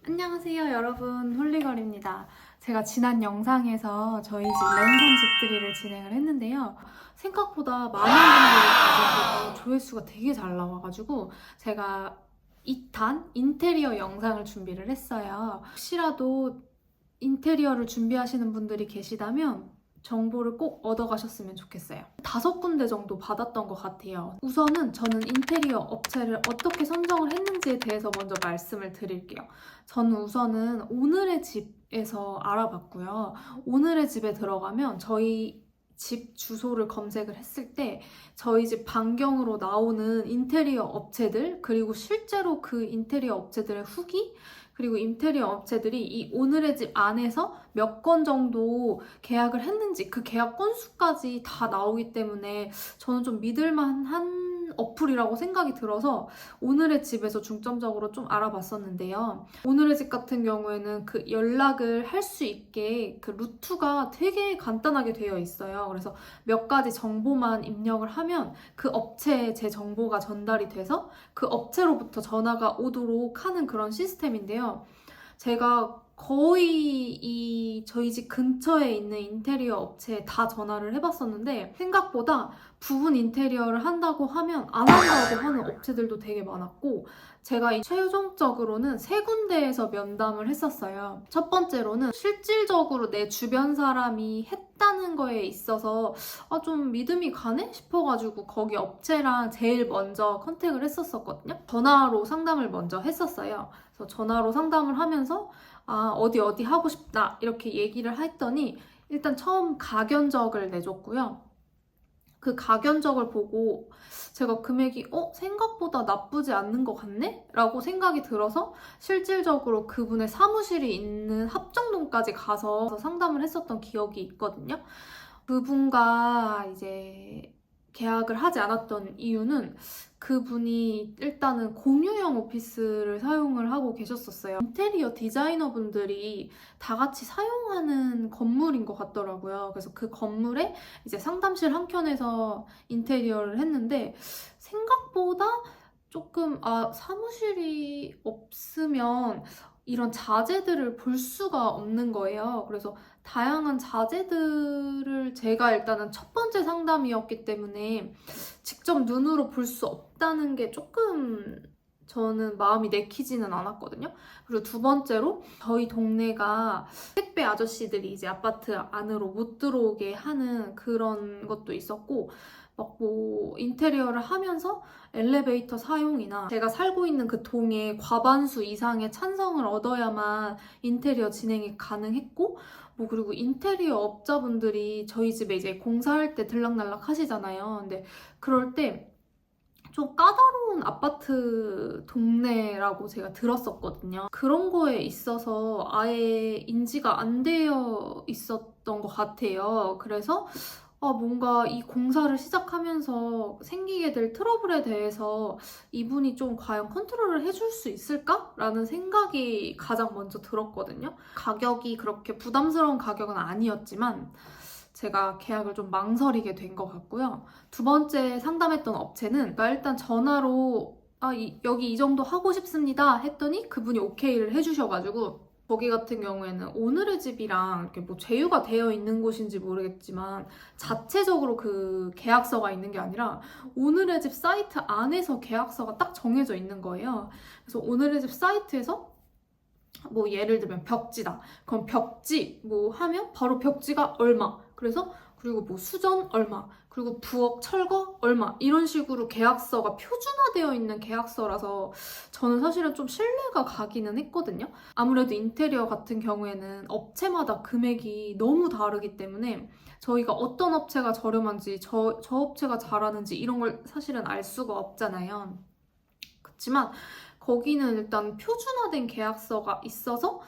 안녕하세요 여러분, 홀리걸입니다. 제가 지난 영상에서 저희 집 랜선 집들이를 진행을 했는데요. 생각보다 많은 분들이 가지고 조회수가 되게 잘 나와가지고 제가 2탄 인테리어 영상을 준비를 했어요. 혹시라도 인테리어를 준비하시는 분들이 계시다면 정보를 꼭 얻어가셨으면 좋겠어요. 5군데 정도 받았던 것 같아요. 우선은 저는 인테리어 업체를 어떻게 선정을 했는지에 대해서 먼저 말씀을 드릴게요. 저는 우선은 오늘의 집에서 알아봤고요. 오늘의 집에 들어가면 저희 집 주소를 검색을 했을 때 저희 집 반경으로 나오는 인테리어 업체들, 그리고 실제로 그 인테리어 업체들의 후기, 그리고 인테리어 업체들이 이 오늘의 집 안에서 몇 건 정도 계약을 했는지 그 계약 건수까지 다 나오기 때문에 저는 좀 믿을만한 어플이라고 생각이 들어서 오늘의 집에서 중점적으로 좀 알아봤었는데요. 오늘의 집 같은 경우에는 그 연락을 할 수 있게 그 루트가 되게 간단하게 되어 있어요. 그래서 몇 가지 정보만 입력을 하면 그 업체에 제 정보가 전달이 돼서 그 업체로부터 전화가 오도록 하는 그런 시스템인데요. 제가 거의 저희 집 근처에 있는 인테리어 업체에 다 전화를 해봤었는데 생각보다 부분 인테리어를 한다고 하면 안 한다고 하는 업체들도 되게 많았고, 제가 최종적으로는 3군데에서 면담을 했었어요. 첫 번째로는 실질적으로 내 주변 사람이 했다는 거에 있어서 좀 믿음이 가네? 싶어가지고 거기 업체랑 제일 먼저 컨택을 했었거든요. 전화로 상담을 먼저 했었어요. 그래서 전화로 상담을 하면서 어디 하고 싶다 이렇게 얘기를 했더니 일단 처음 가견적을 내줬고요. 그 가견적을 보고 제가 금액이 생각보다 나쁘지 않는 것 같네? 라고 생각이 들어서 실질적으로 그분의 사무실이 있는 합정동까지 가서 상담을 했었던 기억이 있거든요. 그분과 이제 계약을 하지 않았던 이유는 그분이 일단은 공유형 오피스를 사용을 하고 계셨었어요. 인테리어 디자이너분들이 다 같이 사용하는 건물인 것 같더라고요. 그래서 그 건물에 이제 상담실 한켠에서 인테리어를 했는데 생각보다 조금 사무실이 없으면 이런 자재들을 볼 수가 없는 거예요. 그래서 다양한 자재들을 제가 일단은 첫 번째 상담이었기 때문에 직접 눈으로 볼 수 없다는 게 조금 저는 마음이 내키지는 않았거든요. 그리고 두 번째로 저희 동네가 택배 아저씨들이 이제 아파트 안으로 못 들어오게 하는 그런 것도 있었고, 막 뭐 인테리어를 하면서 엘리베이터 사용이나 제가 살고 있는 그 동에 과반수 이상의 찬성을 얻어야만 인테리어 진행이 가능했고, 그리고 인테리어 업자분들이 저희 집에 이제 공사할 때 들락날락 하시잖아요. 근데 그럴 때 좀 까다로운 아파트 동네라고 제가 들었었거든요. 그런 거에 있어서 아예 인지가 안 되어 있었던 것 같아요. 그래서 뭔가 이 공사를 시작하면서 생기게 될 트러블에 대해서 이분이 좀 과연 컨트롤을 해줄 수 있을까? 라는 생각이 가장 먼저 들었거든요. 가격이 그렇게 부담스러운 가격은 아니었지만 제가 계약을 좀 망설이게 된 것 같고요. 두 번째 상담했던 업체는 일단 전화로 여기 이 정도 하고 싶습니다 했더니 그분이 오케이를 해주셔가지고, 거기 같은 경우에는 오늘의 집이랑 이렇게 뭐 제휴가 되어 있는 곳인지 모르겠지만 자체적으로 그 계약서가 있는 게 아니라 오늘의 집 사이트 안에서 계약서가 딱 정해져 있는 거예요. 그래서 오늘의 집 사이트에서 뭐 예를 들면 벽지다. 그럼 벽지 뭐 하면 바로 벽지가 얼마. 그리고 뭐 수전 얼마. 그리고 부엌 철거 얼마. 이런 식으로 계약서가 표준화되어 있는 계약서라서 저는 사실은 좀 신뢰가 가기는 했거든요. 아무래도 인테리어 같은 경우에는 업체마다 금액이 너무 다르기 때문에 저희가 어떤 업체가 저렴한지 저 업체가 잘하는지 이런 걸 사실은 알 수가 없잖아요. 그렇지만 거기는 일단 표준화된 계약서가 있어서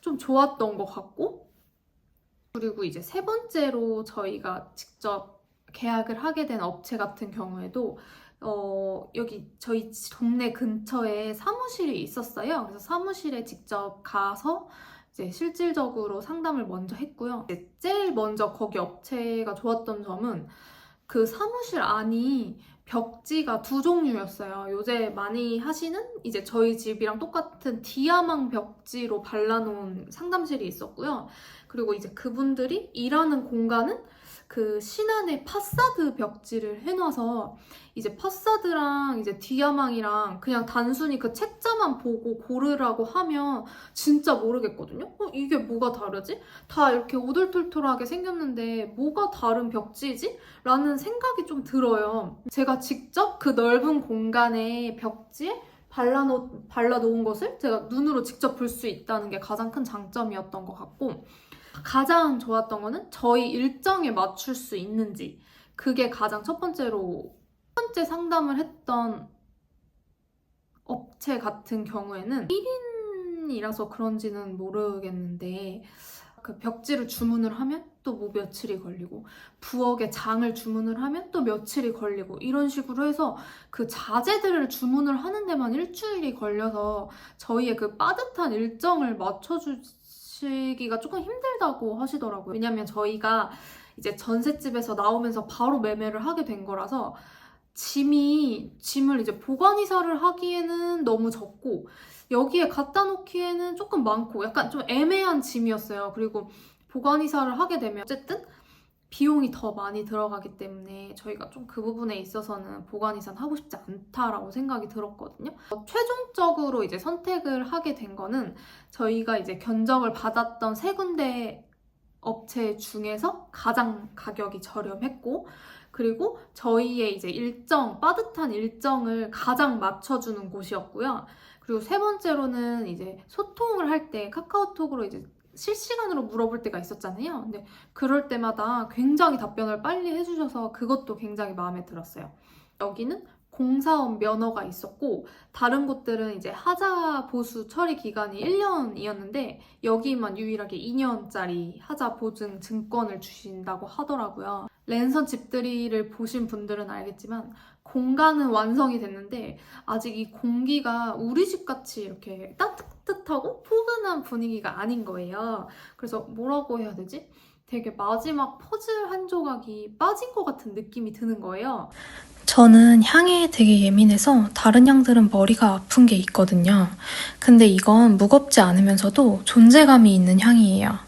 좀 좋았던 것 같고, 그리고 이제 세 번째로 저희가 직접 계약을 하게 된 업체 같은 경우에도 여기 저희 동네 근처에 사무실이 있었어요. 그래서 사무실에 직접 가서 이제 실질적으로 상담을 먼저 했고요. 제일 먼저 거기 업체가 좋았던 점은 그 사무실 안이 벽지가 두 종류였어요. 요새 많이 하시는 이제 저희 집이랑 똑같은 디아망 벽지로 발라놓은 상담실이 있었고요. 그리고 이제 그분들이 일하는 공간은 그 신안에 파사드 벽지를 해놔서 이제 파사드랑 이제 디아망이랑 그냥 단순히 그 책자만 보고 고르라고 하면 진짜 모르겠거든요? 이게 뭐가 다르지? 다 이렇게 오돌톨톨하게 생겼는데 뭐가 다른 벽지지? 라는 생각이 좀 들어요. 제가 직접 그 넓은 공간에 벽지에 발라놓은 것을 제가 눈으로 직접 볼 수 있다는 게 가장 큰 장점이었던 것 같고, 가장 좋았던 거는 저희 일정에 맞출 수 있는지, 그게 가장 첫 번째로. 첫 번째 상담을 했던 업체 같은 경우에는 1인이라서 그런지는 모르겠는데 그 벽지를 주문을 하면 또 뭐 며칠이 걸리고, 부엌에 장을 주문을 하면 또 며칠이 걸리고, 이런 식으로 해서 그 자재들을 주문을 하는 데만 일주일이 걸려서 저희의 그 빠듯한 일정을 맞춰주시기가 조금 힘들다고 하시더라고요. 왜냐면 저희가 이제 전셋집에서 나오면서 바로 매매를 하게 된 거라서 짐을 이제 보관 이사를 하기에는 너무 적고, 여기에 갖다 놓기에는 조금 많고, 약간 좀 애매한 짐이었어요. 그리고 보관 이사를 하게 되면 어쨌든 비용이 더 많이 들어가기 때문에 저희가 좀 그 부분에 있어서는 보관 이사는 하고 싶지 않다라고 생각이 들었거든요. 최종적으로 이제 선택을 하게 된 거는 저희가 이제 견적을 받았던 세 군데 업체 중에서 가장 가격이 저렴했고, 그리고 저희의 이제 빠듯한 일정을 가장 맞춰주는 곳이었고요. 그리고 세 번째로는 이제 소통을 할 때 카카오톡으로 이제 실시간으로 물어볼 때가 있었잖아요. 근데 그럴 때마다 굉장히 답변을 빨리 해주셔서 그것도 굉장히 마음에 들었어요. 여기는 공사원 면허가 있었고, 다른 곳들은 이제 하자 보수 처리 기간이 1년이었는데 여기만 유일하게 2년짜리 하자 보증 증권을 주신다고 하더라고요. 랜선 집들이를 보신 분들은 알겠지만 공간은 완성이 됐는데 아직 이 공기가 우리 집 같이 이렇게 따뜻하고 포근한 분위기가 아닌 거예요. 그래서 뭐라고 해야 되지? 되게 마지막 퍼즐 한 조각이 빠진 것 같은 느낌이 드는 거예요. 저는 향에 되게 예민해서 다른 향들은 머리가 아픈 게 있거든요. 근데 이건 무겁지 않으면서도 존재감이 있는 향이에요.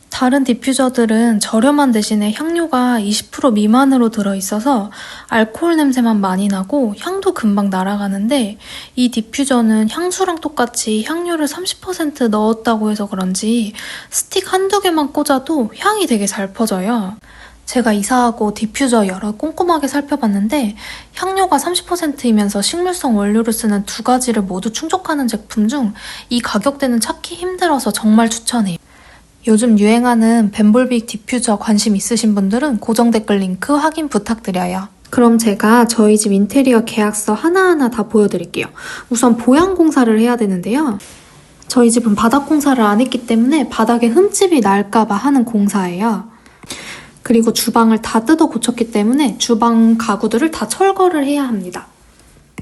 다른 디퓨저들은 저렴한 대신에 향료가 20% 미만으로 들어있어서 알코올 냄새만 많이 나고 향도 금방 날아가는데, 이 디퓨저는 향수랑 똑같이 향료를 30% 넣었다고 해서 그런지 스틱 한두 개만 꽂아도 향이 되게 잘 퍼져요. 제가 이사하고 디퓨저 여러 꼼꼼하게 살펴봤는데 향료가 30%이면서 식물성 원료를 쓰는 두 가지를 모두 충족하는 제품 중 이 가격대는 찾기 힘들어서 정말 추천해요. 요즘 유행하는 벤볼빅 디퓨저 관심 있으신 분들은 고정 댓글 링크 확인 부탁드려요. 그럼 제가 저희 집 인테리어 계약서 하나하나 다 보여드릴게요. 우선 보양 공사를 해야 되는데요. 저희 집은 바닥 공사를 안 했기 때문에 바닥에 흠집이 날까봐 하는 공사예요. 그리고 주방을 다 뜯어 고쳤기 때문에 주방 가구들을 다 철거를 해야 합니다.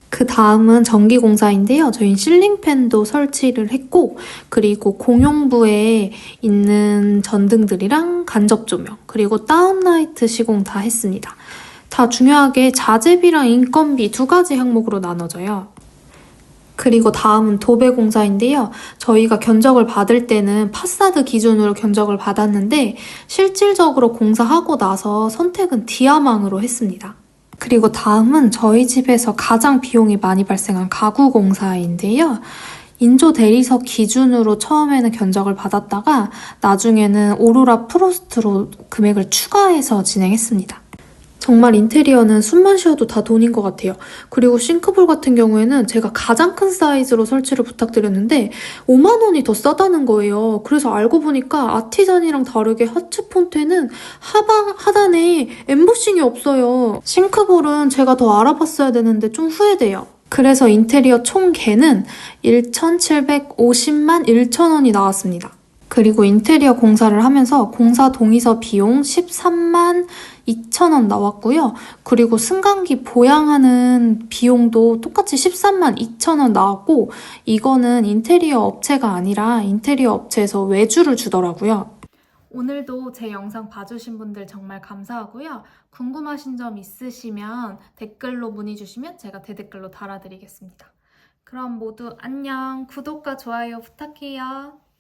그 다음은 전기 공사인데요. 저희는 실링팬도 설치를 했고, 그리고 공용부에 있는 전등들이랑 간접 조명, 그리고 다운라이트 시공 다 했습니다. 다 중요하게 자재비랑 인건비 두 가지 항목으로 나눠져요. 그리고 다음은 도배 공사인데요. 저희가 견적을 받을 때는 파사드 기준으로 견적을 받았는데 실질적으로 공사하고 나서 선택은 디아망으로 했습니다. 그리고 다음은 저희 집에서 가장 비용이 많이 발생한 가구 공사인데요. 인조 대리석 기준으로 처음에는 견적을 받았다가 나중에는 오로라 프로스트로 금액을 추가해서 진행했습니다. 정말 인테리어는 숨만 쉬어도 다 돈인 것 같아요. 그리고 싱크볼 같은 경우에는 제가 가장 큰 사이즈로 설치를 부탁드렸는데 5만 원이 더 싸다는 거예요. 그래서 알고 보니까 아티잔이랑 다르게 하츠 폰트에는 하단에 엠보싱이 없어요. 싱크볼은 제가 더 알아봤어야 되는데 좀 후회돼요. 그래서 인테리어 총 개는 1,750만 1천 원이 나왔습니다. 그리고 인테리어 공사를 하면서 공사 동의서 비용 13만 2천 원 나왔고요. 그리고 승강기 보양하는 비용도 똑같이 13만 2천 원 나왔고, 이거는 인테리어 업체가 아니라 인테리어 업체에서 외주를 주더라고요. 오늘도 제 영상 봐주신 분들 정말 감사하고요. 궁금하신 점 있으시면 댓글로 문의 주시면 제가 대댓글로 달아드리겠습니다. 그럼 모두 안녕. 구독과 좋아요 부탁해요.